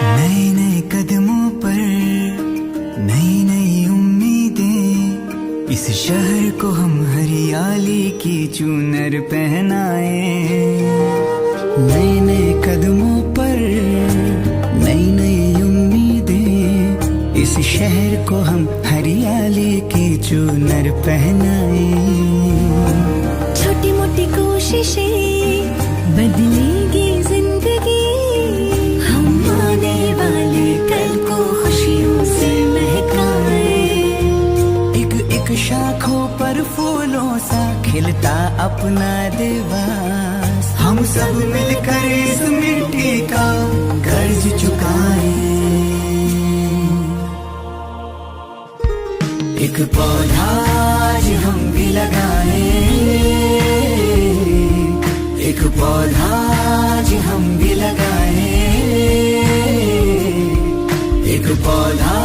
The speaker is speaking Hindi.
नए नए कदमों पर नई नई उम्मीदें, इस शहर को हम हरियाली की चूनर पहनाए। नए नए कदमों पर नई नई उम्मीदें, इस शहर को हम हरियाली की चूनर पहनाए। छोटी मोटी कोशिशें बदलेगी जिंदगी, हम आने वाले कल को खुशियों से महकाए। एक एक शाखों पर फूलों सा खिलता अपना देवास, हम सब मिलकर इस मिट्टी का कर्ज चुकाए। एक पौधा आज हम भी लगाए, एक पौधा आज हम भी लगाए, एक पौधा